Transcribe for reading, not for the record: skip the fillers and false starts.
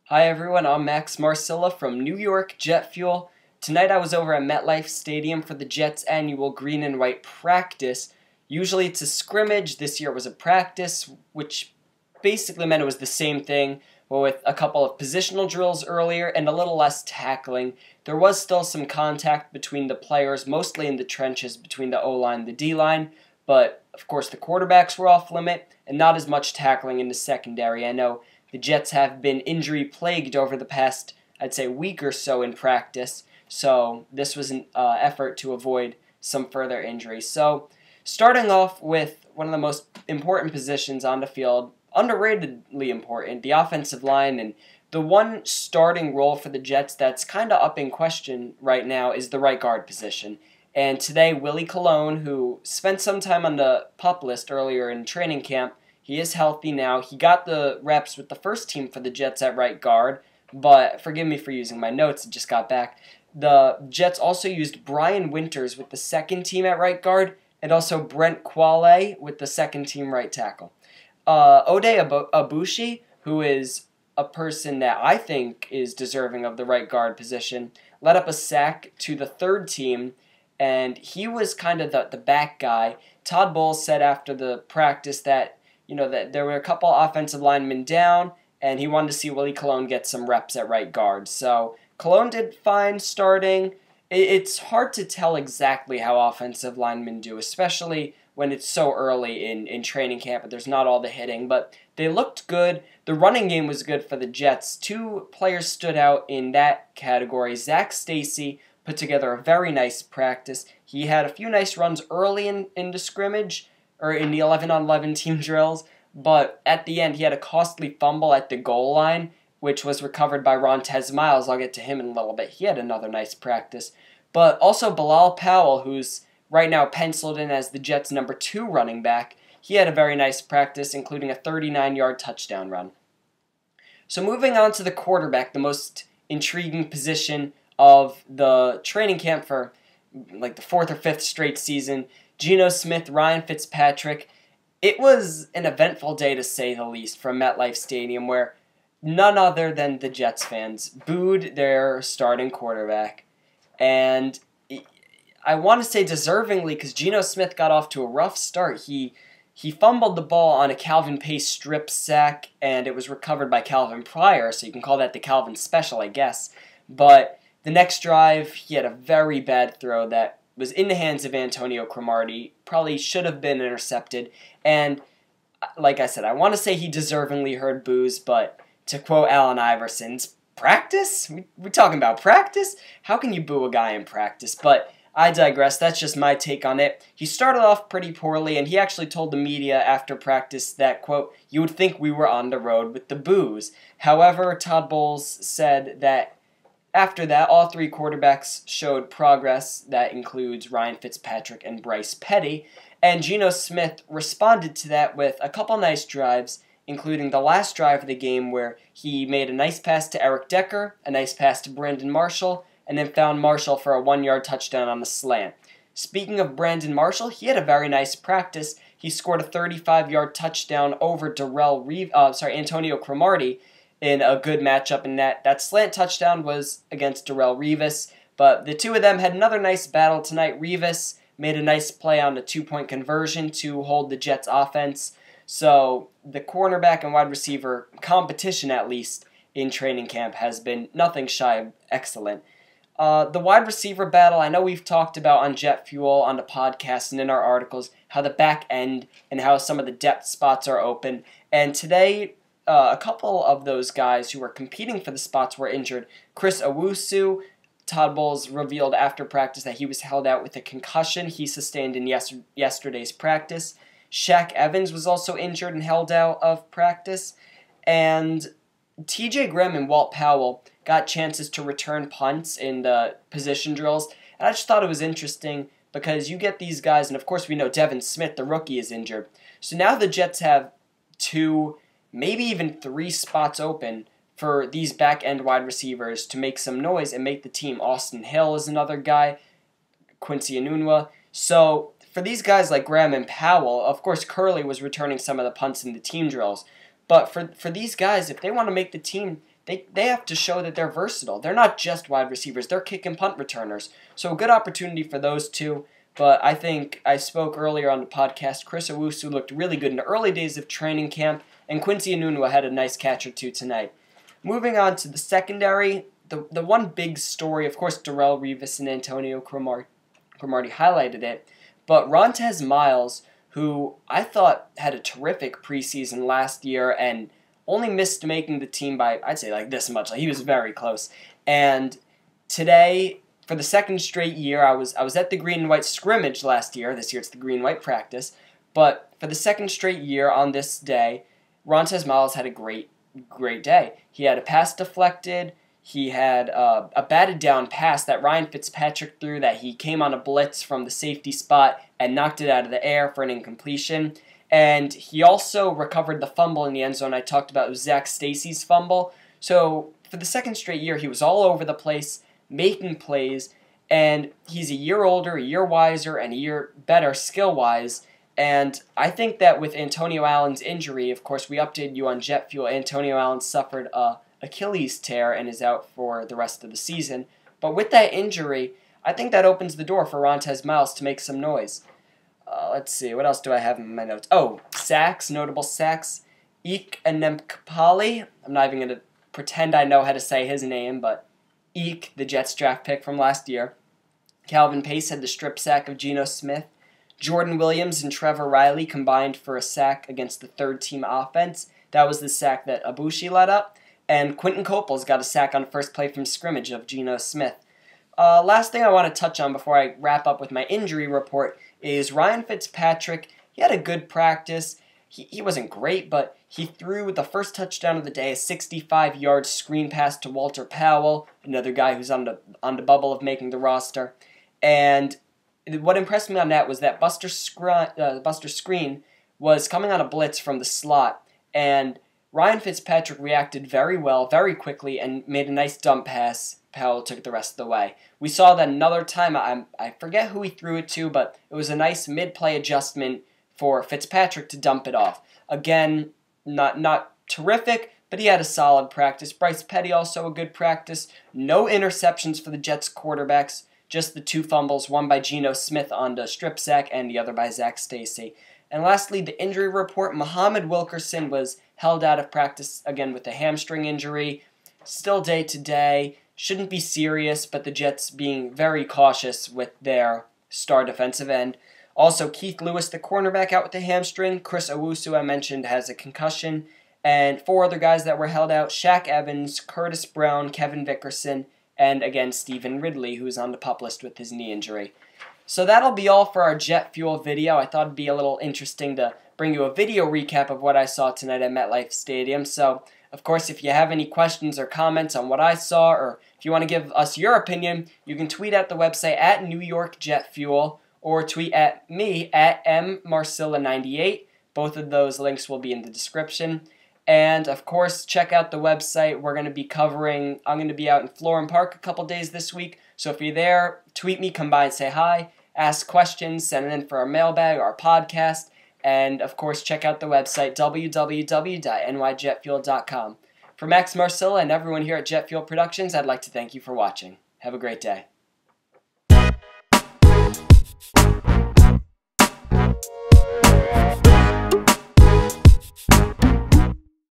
Hi everyone, I'm Max Marcilla from New York Jet Fuel. Tonight I was over at MetLife Stadium for the Jets' annual green and white practice. Usually it's a scrimmage, this year it was a practice, which basically meant it was the same thing, but with a couple of positional drills earlier and a little less tackling. There was still some contact between the players, mostly in the trenches between the O-line and the D-line, but of course the quarterbacks were off limit, and not as much tackling in the secondary. I know the Jets have been injury-plagued over the past, I'd say, week or so in practice, so this was an effort to avoid some further injuries. So, starting off with one of the most important positions on the field, underratedly important, the offensive line, and the one starting role for the Jets that's kind of up in question right now is the right guard position. And today, Willie Colon, who spent some time on the PUP list earlier in training camp, he is healthy now. He got the reps with the first team for the Jets at right guard, but forgive me for using my notes, I just got back. The Jets also used Brian Winters with the second team at right guard, and also Brent Quale with the second team right tackle. Ode Abushi, who is a person that I think is deserving of the right guard position, led up a sack to the third team, and he was kind of the back guy. Todd Bowles said after the practice that that there were a couple offensive linemen down, and he wanted to see Willie Colon get some reps at right guard. So Colon did fine starting. It's hard to tell exactly how offensive linemen do, especially when it's so early in training camp and there's not all the hitting, but they looked good. The running game was good for the Jets. Two players stood out in that category. Zach Stacy put together a very nice practice. He had a few nice runs early in the scrimmage, or in the 11-on-11 team drills, but at the end he had a costly fumble at the goal line, which was recovered by Rontez Miles. I'll get to him in a little bit. He had another nice practice. But also Bilal Powell, who's right now penciled in as the Jets' number 2 running back, he had a very nice practice, including a 39-yard touchdown run. So moving on to the quarterback, the most intriguing position of the training camp for like the 4th or 5th straight season, Geno Smith, Ryan Fitzpatrick. It was an eventful day to say the least from MetLife Stadium, where none other than the Jets fans booed their starting quarterback. And I want to say deservingly, because Geno Smith got off to a rough start. He fumbled the ball on a Calvin Pace strip sack, and it was recovered by Calvin Pryor, so you can call that the Calvin special, I guess. But the next drive, he had a very bad throw that was in the hands of Antonio Cromartie, probably should have been intercepted, and like I said, I want to say he deservingly heard boos, but to quote Allen Iverson's, practice? We talking about practice? How can you boo a guy in practice? But I digress, that's just my take on it. He started off pretty poorly, and he actually told the media after practice that, quote, you would think we were on the road with the boos. However, Todd Bowles said that after that, all 3 quarterbacks showed progress. That includes Ryan Fitzpatrick and Bryce Petty. And Geno Smith responded to that with a couple nice drives, including the last drive of the game where he made a nice pass to Eric Decker, a nice pass to Brandon Marshall, and then found Marshall for a 1-yard touchdown on the slant. Speaking of Brandon Marshall, he had a very nice practice. He scored a 35-yard touchdown over Antonio Cromartie, in a good matchup, and that slant touchdown was against Darrelle Revis. But the two of them had another nice battle tonight. Revis made a nice play on the 2-point conversion to hold the Jets' offense. So the cornerback and wide receiver competition, at least, in training camp has been nothing shy of excellent. The wide receiver battle, I know we've talked about on Jet Fuel, on the podcast, and in our articles, how the back end and how some of the depth spots are open. And today, a couple of those guys who were competing for the spots were injured. Chris Owusu, Todd Bowles revealed after practice that he was held out with a concussion he sustained in yesterday's practice. Shaq Evans was also injured and held out of practice. And TJ Graham and Walt Powell got chances to return punts in the position drills. And I just thought it was interesting because you get these guys, and of course we know Devin Smith, the rookie, is injured. So now the Jets have 2, maybe even 3 spots open for these back-end wide receivers to make some noise and make the team. Austin Hill is another guy, Quincy Enunwa. So for these guys like Graham and Powell, of course Curley was returning some of the punts in the team drills. But for these guys, if they want to make the team, they have to show that they're versatile. They're not just wide receivers. They're kick and punt returners. So a good opportunity for those two. But I think I spoke earlier on the podcast, Chris Owusu looked really good in the early days of training camp, and Quincy Enunwa had a nice catch or two tonight. Moving on to the secondary, the one big story, of course, Darrelle Revis and Antonio Cromartie highlighted it, but Rontez Miles, who I thought had a terrific preseason last year and only missed making the team by, I'd say, like this much. Like, he was very close. And today, for the second straight year, I was at the green and white scrimmage last year. This year it's the green and white practice. But for the second straight year on this day, Rontez Miles had a great day. He had a pass deflected. He had a batted down pass that Ryan Fitzpatrick threw that he came on a blitz from the safety spot and knocked it out of the air for an incompletion. And he also recovered the fumble in the end zone I talked about. It was Zach Stacy's fumble. So for the second straight year, he was all over the place, making plays, and he's a year older, a year wiser, and a year better skill-wise. And I think that with Antonio Allen's injury, of course, we updated you on Jet Fuel. Antonio Allen suffered a Achilles tear and is out for the rest of the season. But with that injury, I think that opens the door for Rontez Miles to make some noise. Let's see, what else do I have in my notes? Oh, sacks, notable sacks. Ike Enemkpali. I'm not even going to pretend I know how to say his name, but Ike, the Jets draft pick from last year. Calvin Pace had the strip sack of Geno Smith. Jordan Williams and Trevor Riley combined for a sack against the third-team offense. That was the sack that Abushi led up. And Quentin Coples got a sack on the first play from scrimmage of Geno Smith. Last thing I want to touch on before I wrap up with my injury report is Ryan Fitzpatrick. He had a good practice. He wasn't great, but he threw the first touchdown of the day, a 65-yard screen pass to Walter Powell, another guy who's on the bubble of making the roster. And what impressed me on that was that Buster Screen was coming on a blitz from the slot, and Ryan Fitzpatrick reacted very well, very quickly, and made a nice dump pass. Powell took it the rest of the way. We saw that another time. I forget who he threw it to, but it was a nice mid-play adjustment for Fitzpatrick to dump it off. Again, not terrific, but he had a solid practice. Bryce Petty also a good practice. No interceptions for the Jets quarterbacks, just the two fumbles, one by Geno Smith on the strip sack and the other by Zach Stacy. And lastly, the injury report. Muhammad Wilkerson was held out of practice again with a hamstring injury. Still day-to-day. Shouldn't be serious, but the Jets being very cautious with their star defensive end. Also, Keith Lewis, the cornerback, out with a hamstring. Chris Owusu, I mentioned, has a concussion. And four other guys that were held out, Shaq Evans, Curtis Brown, Kevin Vickerson, and again, Stephen Ridley, who's on the PUP list with his knee injury. So that'll be all for our Jet Fuel video. I thought it'd be a little interesting to bring you a video recap of what I saw tonight at MetLife Stadium. So, of course, if you have any questions or comments on what I saw, or if you want to give us your opinion, you can tweet at the website at New York Jet Fuel, or tweet at me at mmarcilla98. Both of those links will be in the description. And, of course, check out the website. I'm going to be out in Florham Park a couple days this week. So if you're there, tweet me, come by and say hi, ask questions, send it in for our mailbag, our podcast. And, of course, check out the website, www.nyjetfuel.com. For Max Marcilla and everyone here at Jet Fuel Productions, I'd like to thank you for watching. Have a great day.